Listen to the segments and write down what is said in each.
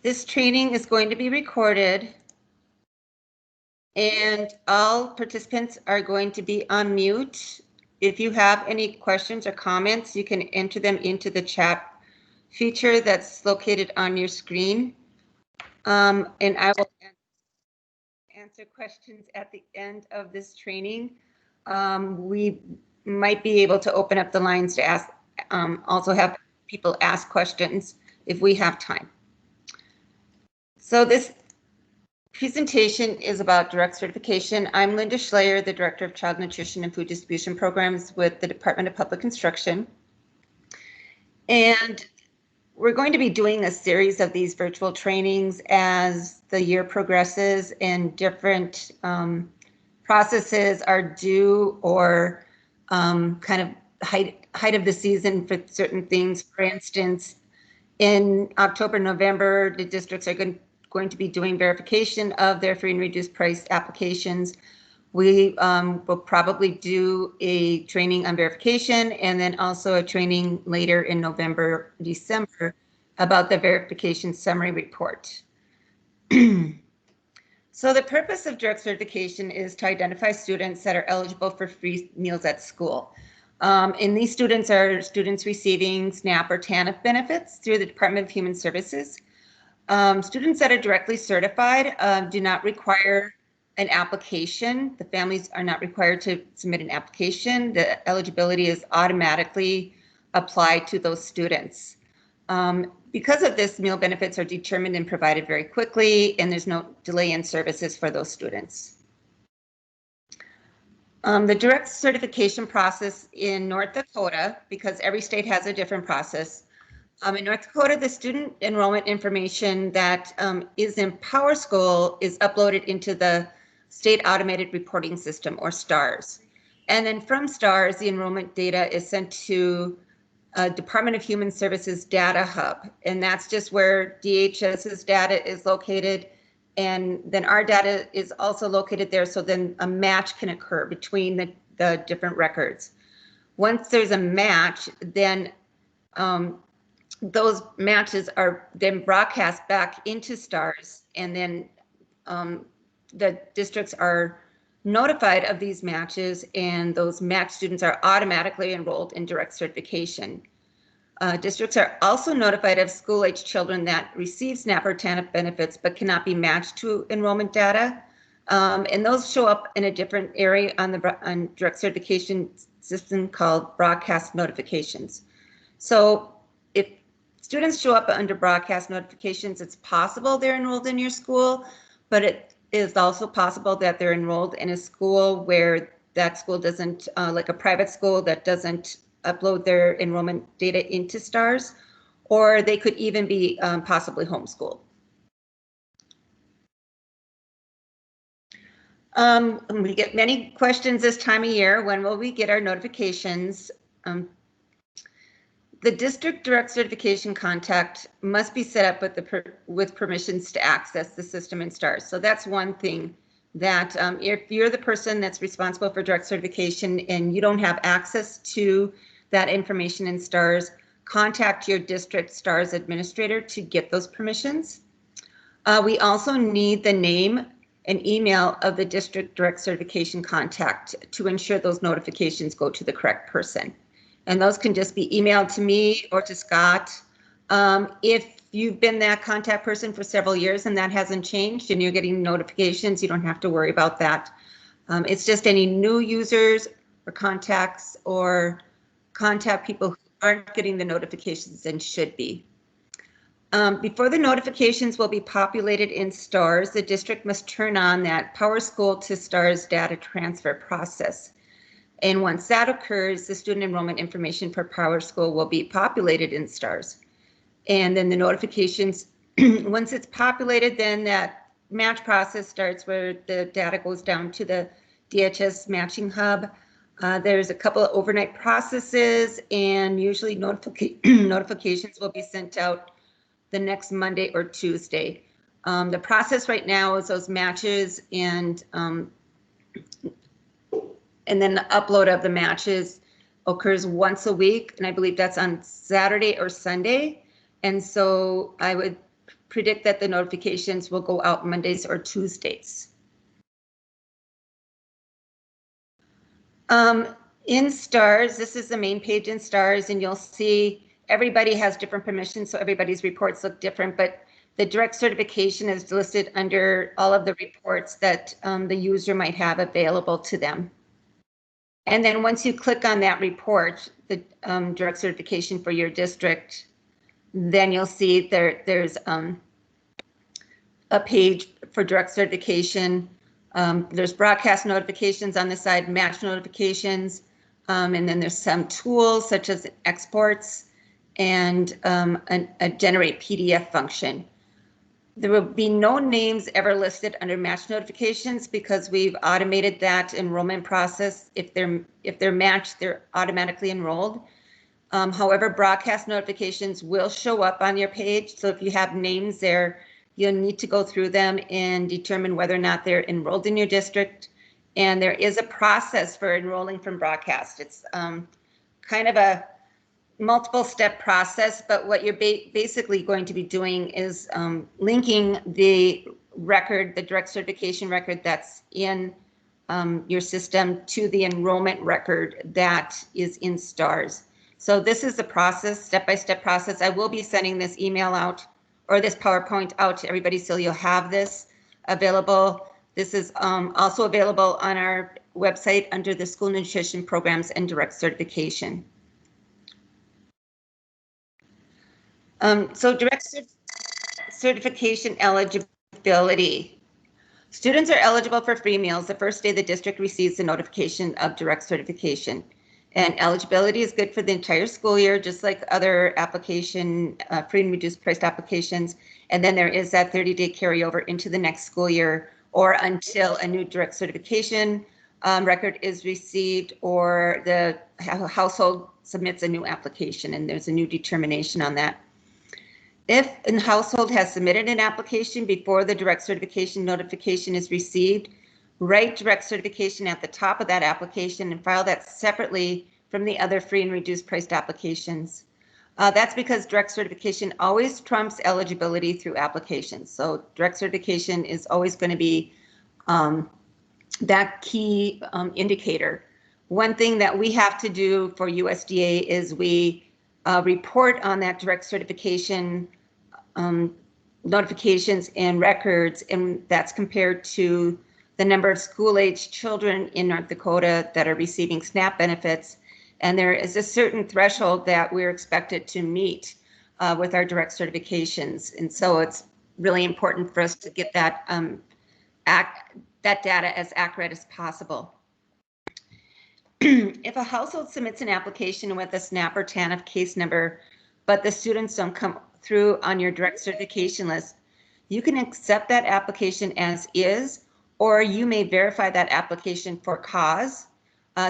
This training is going to be recorded, and all participants are going to be on mute. If you have any questions or comments, you can enter them into the chat feature that's located on your screen. And I will answer questions at the end of this training. We might be able to open up the lines to ask, also have people ask questions if we have time. So this presentation is about direct certification. I'm Linda Schleyer, the Director of Child Nutrition and Food Distribution Programs with the Department of Public Instruction. And we're going to be doing a series of these virtual trainings as the year progresses and different processes are due or kind of height of the season for certain things. For instance, in October, November, the districts are going to be doing verification of their free and reduced price applications. We will probably do a training on verification and then also a training later in November, December about the verification summary report. So the purpose of direct certification is to identify students that are eligible for free meals at school. And these students are students receiving SNAP or TANF benefits through the Department of Human Services. Students that are directly certified do not require an application. The families are not required to submit an application. The eligibility is automatically applied to those students. Because of this, meal benefits are determined and provided very quickly, and there's no delay in services for those students. The direct certification process in North Dakota, because every state has a different process. In North Dakota, the student enrollment information that is in PowerSchool is uploaded into the State Automated Reporting System, or STARS. And then from STARS, the enrollment data is sent to Department of Human Services Data Hub. And that's just where DHS's data is located. And then our data is also located there. So then a match can occur between the different records. Once there's a match, then those matches are then broadcast back into STARS, and then the districts are notified of these matches, and those match students are automatically enrolled in direct certification. Districts are also notified of school-age children that receive SNAP or TANF benefits but cannot be matched to enrollment data, and those show up in a different area on the direct certification system called broadcast notifications. So if students show up under broadcast notifications, it's possible they're enrolled in your school, but it is also possible that they're enrolled in a school where that school doesn't, like a private school that doesn't upload their enrollment data into STARS, or they could even be possibly homeschooled. We get many questions this time of year. When will we get our notifications? The district direct certification contact must be set up with permissions to access the system in STARS. So that's one thing that if you're the person that's responsible for direct certification and you don't have access to that information in STARS, contact your district STARS administrator to get those permissions. We also need the name and email of the district direct certification contact to ensure those notifications go to the correct person. And those can just be emailed to me or to Scott. If you've been that contact person for several years and that hasn't changed and you're getting notifications, you don't have to worry about that. It's just any new users or contacts or contact people who aren't getting the notifications and should be. Before the notifications will be populated in STARS, the district must turn on that PowerSchool to STARS data transfer process. And once that occurs, the student enrollment information for PowerSchool will be populated in STARS. And then the notifications, once it's populated, then that match process starts where the data goes down to the DHS matching hub. There's a couple of overnight processes, and usually notifications will be sent out the next Monday or Tuesday. The process right now is those matches and then the upload of the matches occurs once a week, and I believe that's on Saturday or Sunday. And so I would predict that the notifications will go out Mondays or Tuesdays. In STARS, this is the main page in STARS, and you'll see everybody has different permissions, so everybody's reports look different, but the direct certification is listed under all of the reports that the user might have available to them. And then once you click on that report, the direct certification for your district, then you'll see there's a page for direct certification. There's broadcast notifications on the side, match notifications, and then there's some tools such as exports and a generate PDF function. There will be no names ever listed under match notifications because we've automated that enrollment process. If they're matched, they're automatically enrolled. However, broadcast notifications will show up on your page. So if you have names there, you'll need to go through them and determine whether or not they're enrolled in your district. And there is a process for enrolling from broadcast. It's kind of a multiple step process, but what you're basically going to be doing is linking the record, the direct certification record that's in your system to the enrollment record that is in STARS. So this is the process, step-by-step process. I will be sending this email out or this PowerPoint out to everybody so you'll have this available. This is also available on our website under the School Nutrition Programs and Direct Certification. So direct certification eligibility. Students are eligible for free meals the first day the district receives the notification of direct certification. And eligibility is good for the entire school year, just like other application, free and reduced priced applications. And then there is that 30-day carryover into the next school year or until a new direct certification record is received or the household submits a new application and there's a new determination on that. If a household has submitted an application before the direct certification notification is received, write direct certification at the top of that application and file that separately from the other free and reduced priced applications. That's because direct certification always trumps eligibility through applications. So direct certification is always going to be that key indicator. One thing that we have to do for USDA is we report on that direct certification notifications and records, and that's compared to the number of school-age children in North Dakota that are receiving SNAP benefits. And there is a certain threshold that we're expected to meet with our direct certifications. And so it's really important for us to get that, that data as accurate as possible. If a household submits an application with a SNAP or TANF case number, but the students don't come through on your direct certification list, you can accept that application as is, or you may verify that application for cause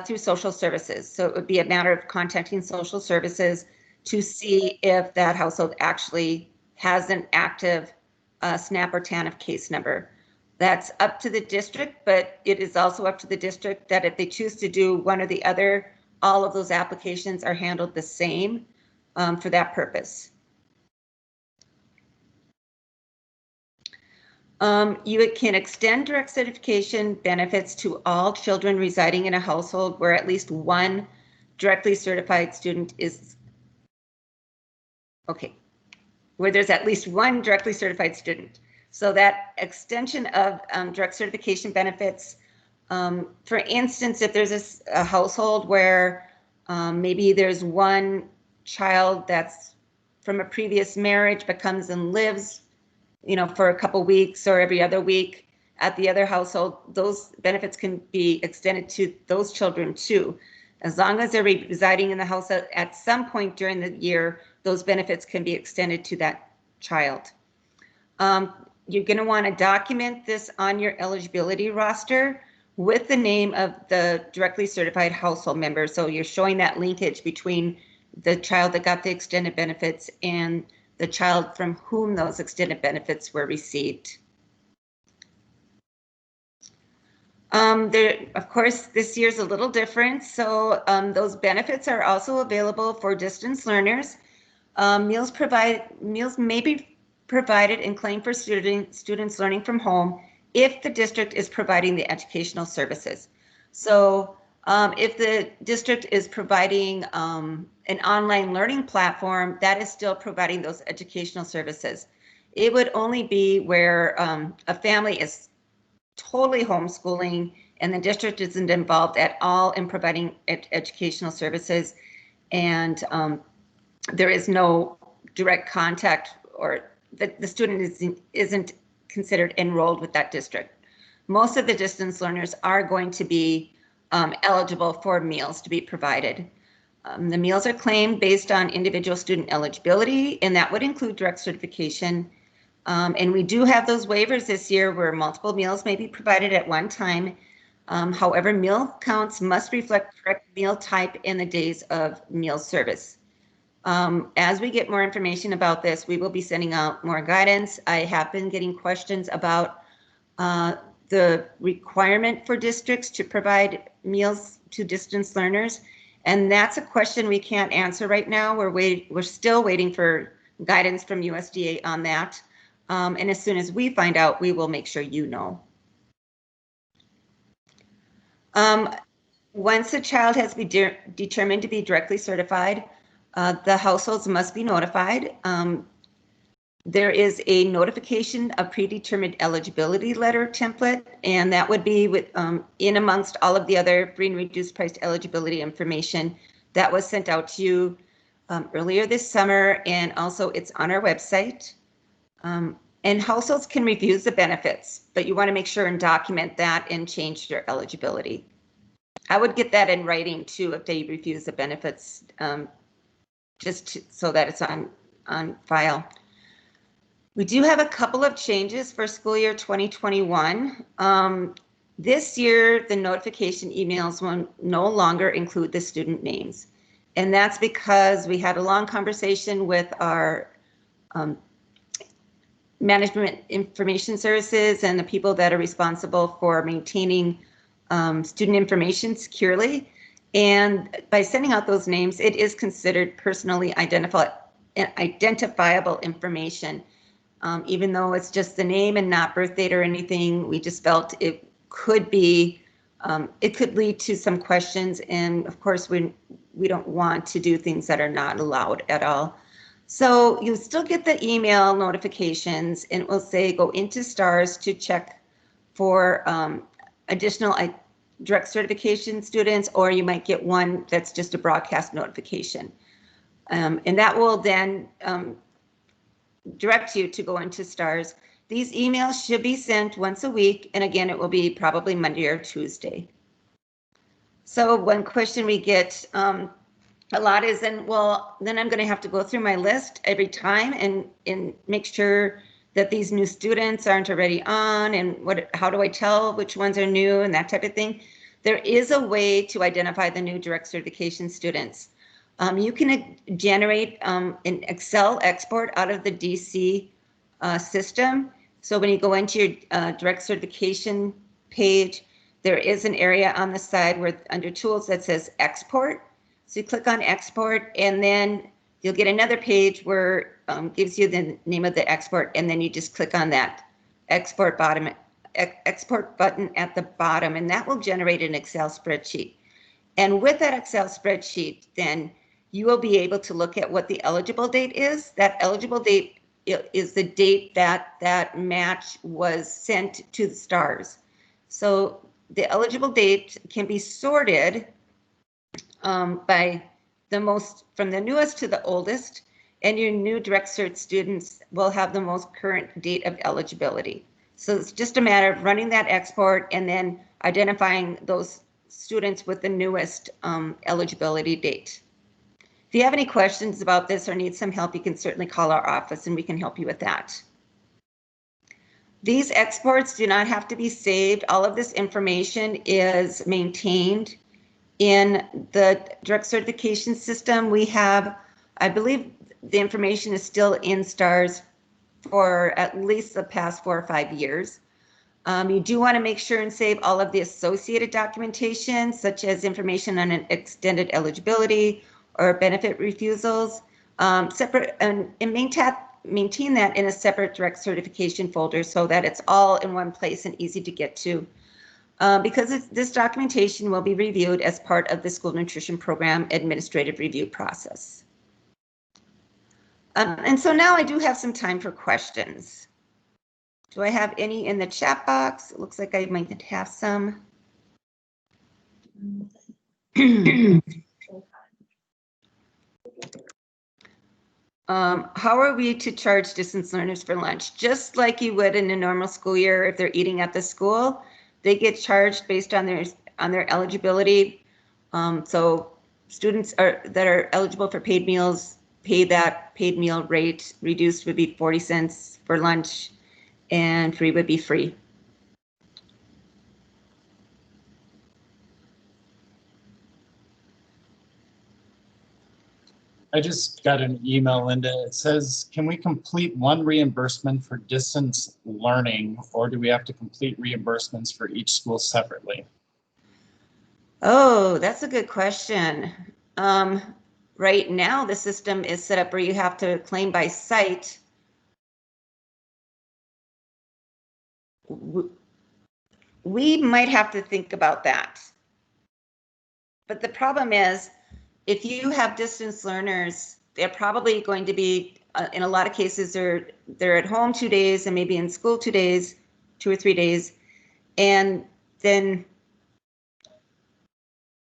through social services. So it would be a matter of contacting social services to see if that household actually has an active SNAP or TANF case number. That's up to the district, but it is also up to the district that if they choose to do one or the other, all of those applications are handled the same for that purpose. You can extend direct certification benefits to all children residing in a household where at least one directly certified student is, where there's at least one directly certified student. So that extension of direct certification benefits, for instance, if there's a household where maybe there's one child that's from a previous marriage but comes and lives, you know, for a couple weeks or every other week at the other household, those benefits can be extended to those children too. As long as they're residing in the house at some point during the year, those benefits can be extended to that child. You're going to want to document this on your eligibility roster with the name of the directly certified household member. So you're showing that linkage between the child that got the extended benefits and the child from whom those extended benefits were received. Of course, this year's a little different. So those benefits are also available for distance learners. Meals may be provided and claimed for students learning from home if the district is providing the educational services. So if the district is providing an online learning platform, that is still providing those educational services. It would only be where a family is totally homeschooling and the district isn't involved at all in providing educational services, and there is no direct contact, or the student isn't considered enrolled with that district. Most of the distance learners are going to be eligible for meals to be provided. The meals are claimed based on individual student eligibility, and that would include direct certification. And we do have those waivers this year where multiple meals may be provided at one time. However, meal counts must reflect correct meal type in the days of meal service. As we get more information about this, we will be sending out more guidance. I have been getting questions about the requirement for districts to provide meals to distance learners. And that's a question we can't answer right now. We're still waiting for guidance from USDA on that. And as soon as we find out, we will make sure you know. Once a child has been determined to be directly certified, the households must be notified. There is a notification of predetermined eligibility letter template, and that would be with in amongst all of the other free and reduced price eligibility information that was sent out to you earlier this summer, and also it's on our website. And households can refuse the benefits, but you want to make sure and document that and change their eligibility. I would get that in writing too if they refuse the benefits, so that it's on file. We do have a couple of changes for school year 2021. This year, the notification emails will no longer include the student names. And that's because we had a long conversation with our management information services and the people that are responsible for maintaining student information securely. And by sending out those names, it is considered personally identifiable information. Even though it's just the name and not birth date or anything, we just felt it could be, it could lead to some questions. And of course, we don't want to do things that are not allowed at all. So you still get the email notifications, and it will say go into STARS to check for additional direct certification students, or you might get one that's just a broadcast notification. And that will then direct you to go into STARS. These emails should be sent once a week, and again, it will be probably Monday or Tuesday. So one question we get a lot is, well, then I'm going to have to go through my list every time and make sure that these new students aren't already on, and how do I tell which ones are new and that type of thing. There is a way to identify the new direct certification students. You can generate an Excel export out of the DC system. So when you go into your direct certification page, there is an area on the side where under tools that says export. So you click on export, and then you'll get another page where gives you the name of the export, and then you just click on that export button at the bottom, and that will generate an Excel spreadsheet. And with that Excel spreadsheet, then you will be able to look at what the eligible date is. That eligible date is the date that that match was sent to the STARS. So the eligible date can be sorted by from the newest to the oldest, and your new direct cert students will have the most current date of eligibility. So it's just a matter of running that export and then identifying those students with the newest eligibility date. If you have any questions about this or need some help, you can certainly call our office and we can help you with that. These exports do not have to be saved. All of this information is maintained in the direct certification system. We have, I believe the information is still in STARS for at least the past 4 or 5 years. You do want to make sure and save all of the associated documentation, such as information on an extended eligibility or benefit refusals, separate and maintain that in a separate direct certification folder so that it's all in one place and easy to get to. Because this documentation will be reviewed as part of the school nutrition program administrative review process. And so now I do have some time for questions. Do I have any in the chat box? It looks like I might have some. How are we to charge distance learners for lunch? Just like you would in a normal school year if they're eating at the school, they get charged based on their eligibility. So students that are eligible for paid meals pay that paid meal rate. Reduced would be 40 cents for lunch, and free would be free. I just got an email, Linda. It says, can we complete one reimbursement for distance learning, or do we have to complete reimbursements for each school separately? Oh, that's a good question. Right now, the system is set up where you have to claim by site. We might have to think about that. But the problem is, if you have distance learners, they're probably going to be, in a lot of cases, they're at home 2 days and maybe in school 2 days, 2 or 3 days. And then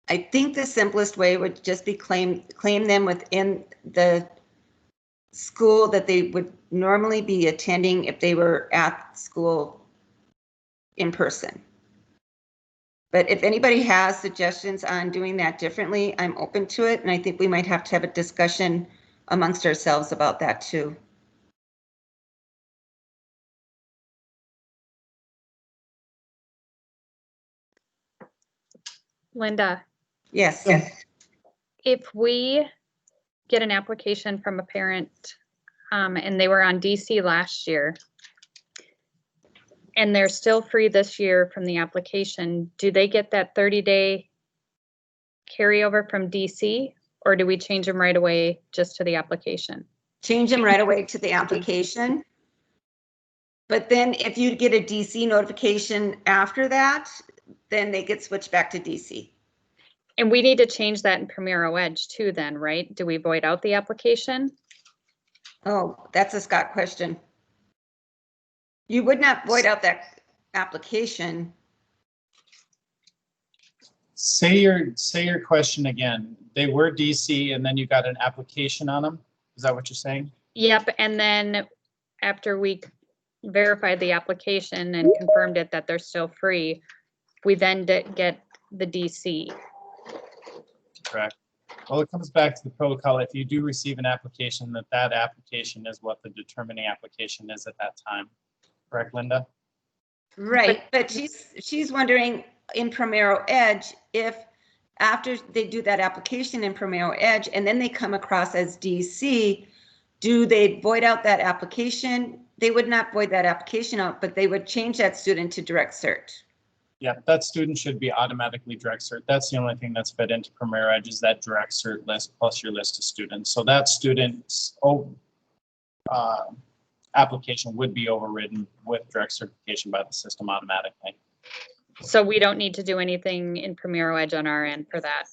I think the simplest way would just be claim them within the school that they would normally be attending if they were at school in person. But if anybody has suggestions on doing that differently, I'm open to it. And I think we might have to have a discussion amongst ourselves about that too. Linda. Yes. If we get an application from a parent and they were on DC last year and they're still free this year from the application, do they get that 30-day carryover from DC, or do we change them right away just to the application? Change them right away to the application. But then if you get a DC notification after that, then they get switched back to DC. And we need to change that in Primero Edge too then, right? Do we void out the application? Oh, that's a Scott question. You would not void out that application. Say your question again. They were DC and then you got an application on them? Is that what you're saying? Yep, and then after we verified the application and confirmed it that they're still free, we then get the DC. Correct. Well, it comes back to the protocol. If you do receive an application, that application is what the determining application is at that time. Correct, Linda? Right, but she's wondering in Primero Edge, if after they do that application in Primero Edge and then they come across as DC, do they void out that application? They would not void that application out, but they would change that student to direct cert. Yeah, that student should be automatically direct cert. That's the only thing that's fed into Primero Edge is that direct cert list plus your list of students. So that student's application would be overridden with direct certification by the system automatically. So we don't need to do anything in Primero Edge on our end for that.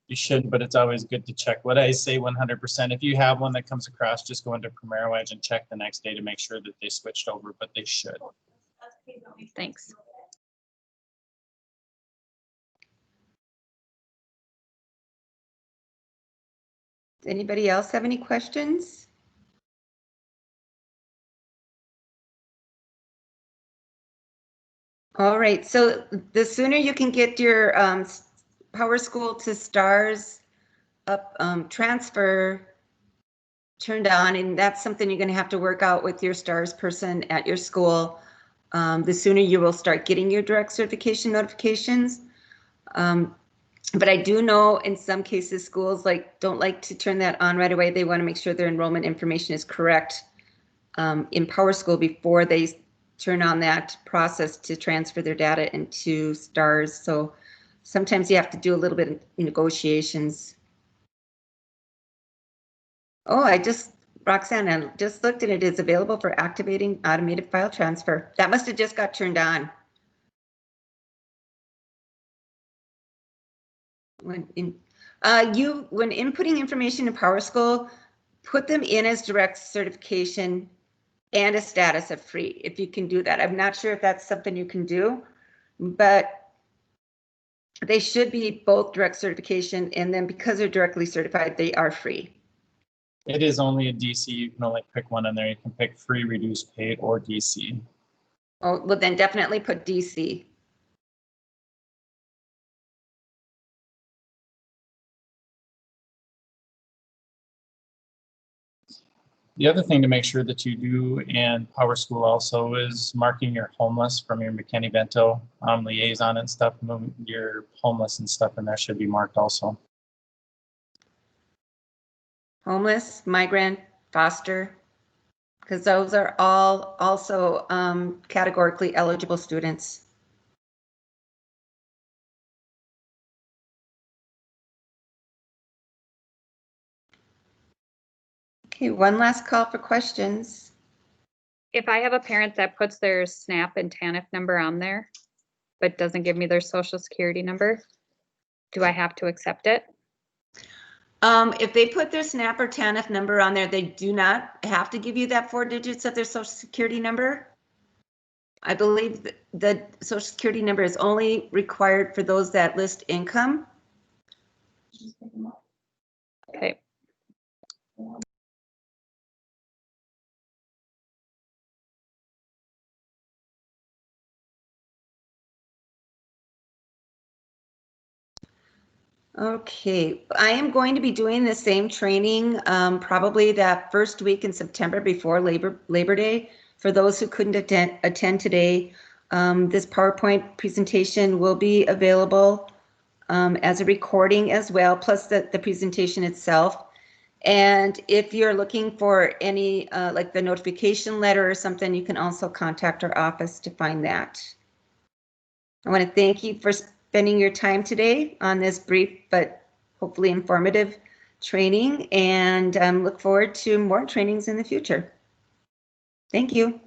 You shouldn't, but it's always good to check. What I say 100%, if you have one that comes across, just go into Primero Edge and check the next day to make sure that they switched over, but they should. Thanks. Does anybody else have any questions? All right, so the sooner you can get your PowerSchool to STARS up transfer turned on, and that's something you're going to have to work out with your STARS person at your school, the sooner you will start getting your direct certification notifications. But I do know in some cases schools don't like to turn that on right away. They want to make sure their enrollment information is correct in PowerSchool before they turn on that process to transfer their data into STARS. So sometimes you have to do a little bit of negotiations. Oh, I just Roxanne, I just looked and it is available for activating automated file transfer. That must have just got turned on. When inputting information in PowerSchool, put them in as direct certification and a status of free, if you can do that. I'm not sure if that's something you can do, but they should be both direct certification, and then because they're directly certified, they are free. It is only a DC. You can only pick one in there. You can pick free, reduced, paid, or DC. Oh, well, then definitely put DC. The other thing to make sure that you do in PowerSchool also is marking your homeless from your McKinney-Vento liaison and stuff. Your homeless and stuff in there should be marked also. Homeless, migrant, foster, because those are all also categorically eligible students. Okay, one last call for questions. If I have a parent that puts their SNAP and TANF number on there, but doesn't give me their social security number, do I have to accept it? If they put their SNAP or TANF number on there, they do not have to give you that 4 digits of their social security number. I believe the social security number is only required for those that list income. Okay. Okay, I am going to be doing the same training probably that first week in September before Labor Day. For those who couldn't attend today, this PowerPoint presentation will be available as a recording as well, plus the presentation itself. And if you're looking for any, like the notification letter or something, you can also contact our office to find that. I want to thank you for spending your time today on this brief but hopefully informative training, and look forward to more trainings in the future. Thank you.